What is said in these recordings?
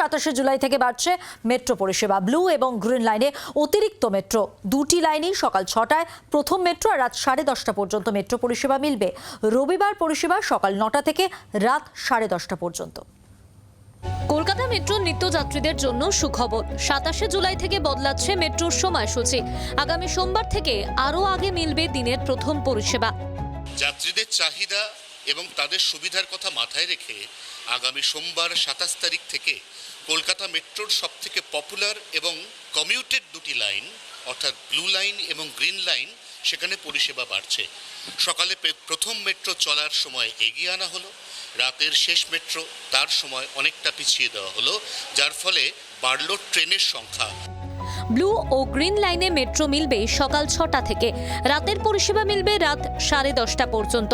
27 জুলাই থেকে বাড়ছে মেট্রো পরিষেবা। ব্লু এবং গ্রিন লাইনে অতিরিক্ত মেট্রো, দুটি লাইনেই সকাল 6টায় প্রথম মেট্রো আর রাত 10:30 পর্যন্ত মেট্রো পরিষেবা মিলবে। রবিবার পরিষেবা সকাল 9টা থেকে রাত 10:30 পর্যন্ত। কলকাতা মেট্রো নিত্যযাত্রীদের জন্য সুখবর। 27 জুলাই থেকে বদলাচ্ছে মেট্রোর সময়সূচি। আগামী সোমবার থেকে আরও আগে মিলবে দিনের প্রথম পরিষেবা। যাত্রীদের চাহিদা এবং তাদের সুবিধার কথা মাথায় রেখে আগামী সোমবার 27 তারিখ থেকে কলকাতা মেট্রোর সবথেকে পপুলার এবং কমিউটেড দুটি লাইন অর্থাৎ ব্লু লাইন এবং গ্রিন লাইন সেখানে পরিষেবা বাড়ছে। সকালে প্রথম মেট্রো চলার সময় এগিয়ে আনা হলো, রাতের শেষ মেট্রো তার সময় অনেকটা পিছিয়ে দেওয়া হলো, যার ফলে বাড়ল ট্রেনের সংখ্যা। ব্লু ও গ্রিন লাইনে মেট্রো মিলবে সকাল 6টা থেকে, রাতের পরিষেবা মিলবে রাত 10:30 পর্যন্ত।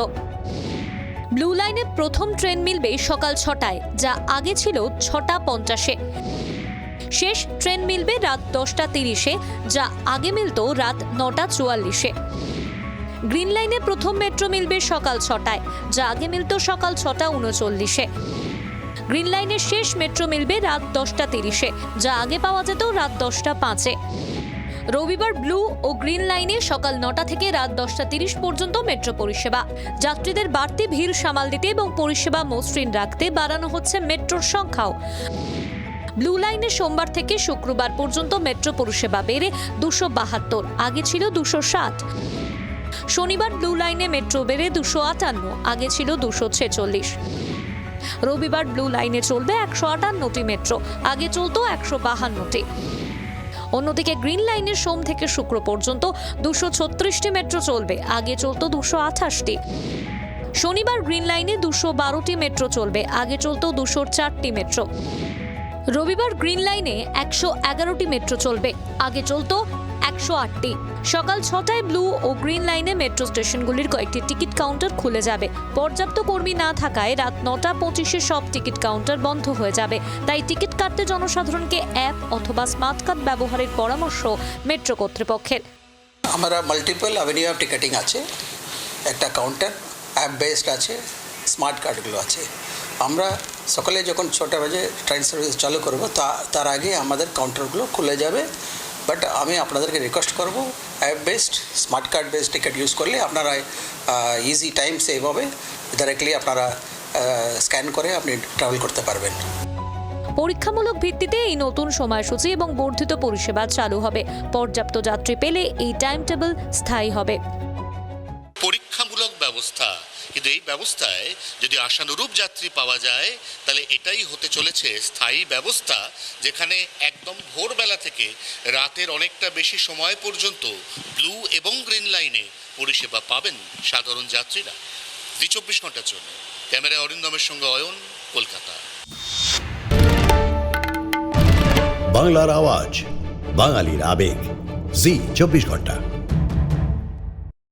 ব্লু লাইনে প্রথম ট্রেন মিলবে সকাল 6টায়, যা আগে ছিল 6:50-এ। শেষ ট্রেন মিলবে রাত 10:30-এ, যা আগে মিলত রাত 9:44-এ। গ্রিন লাইনে প্রথম মেট্রো মিলবে সকাল 6টায়, যা আগে মিলত সকাল 6:39-এ। গ্রিন লাইনের শেষ মেট্রো মিলবে রাত 10:30-এ, যা আগে পাওয়া যেত রাত 10:05-এ। রবিবার ব্লু ও গ্রিন লাইনে সকাল 9টা থেকে রাত 10:30 পর্যন্ত মেট্রো পরিষেবা। যাত্রীদের বাড়তি ভিড় সামাল দিতে এবং পরিষেবা মসৃণ রাখতে বাড়ানো হচ্ছে মেট্রোর সংখ্যাও। ব্লু লাইনে সোমবার থেকে শুক্রবার পর্যন্ত মেট্রো পরিষেবা বেড়ে 272, আগে ছিল 260। শনিবার ব্লু লাইনে মেট্রো বেড়ে 258, আগে ছিল 246। রবিবার ব্লু লাইনে চলবে 158টি মেট্রো, আগে চলত 152টি। অন্যদিকে গ্রিন লাইনের সোম থেকে শুক্র পর্যন্ত 236টি মেট্রো চলবে, আগে চলত 228টি। শনিবার গ্রিন লাইনে 212টি মেট্রো চলবে, আগে চলত 204টি মেট্রো। রবিবার গ্রিন লাইনে 111টি মেট্রো চলবে, আগে চলত 108টি। সকাল 6টায় ব্লু ও গ্রিন লাইনে মেট্রো স্টেশনগুলির কয়েকটি টিকিট কাউন্টার খুলে যাবে। পর্যাপ্ত কর্মী না থাকায় রাত 9:25-এ সব টিকিট কাউন্টার বন্ধ হয়ে যাবে। তাই টিকিট কাটতে জনসাধারণকে অ্যাপ অথবা স্মার্ট কার্ড ব্যবহারের পরামর্শ মেট্রো কর্তৃপক্ষের। আমরা মাল্টিপল অ্যাভিনিউ অফ টিকেটিং আছে, একটা কাউন্টার অ্যাপ বেসড আছে, স্মার্ট কার্ডগুলো আছে। আমরা সকালে যখন 6টা বাজে ট্রেন সার্ভিস চালু করব তার আগে আমাদের কাউন্টারগুলো খুলে যাবে। বাট আমি আপনাদেরকে রিকোয়েস্ট করব, app based smart card based ticket use করলে আপনারা ইজি টাইম সেভ হবে। ডাইরেক্টলি আপনারা স্ক্যান করে আপনি ট্রাভেল করতে পারবেন। পরীক্ষামূলক ভিত্তিতে এই নতুন সময়সূচি এবং বর্ধিত পরিষেবা চালু হবে। পর্যাপ্ত যাত্রী পেলে এই টাইম টেবিল স্থায়ী হবে। পরীক্ষামূলক ব্যবস্থা, কিন্তু এই ব্যবস্থায় যদি আশানুরূপ যাত্রী পাওয়া যায় তাহলে এটাই হতে চলেছে স্থায়ী ব্যবস্থা, যেখানে একদম ভোরবেলা থেকে রাতের অনেকটা বেশি সময় পর্যন্ত ব্লু এবং গ্রিন লাইনে পরিষেবা পাবেন সাধারণ যাত্রীরা। জি 24 ঘন্টার জন্য ক্যামেরায় অরিন্দমের সঙ্গে অয়ন, কলকাতা। বাংলার আওয়াজ, বাঙালির আবেগ, জি 24 ঘন্টা।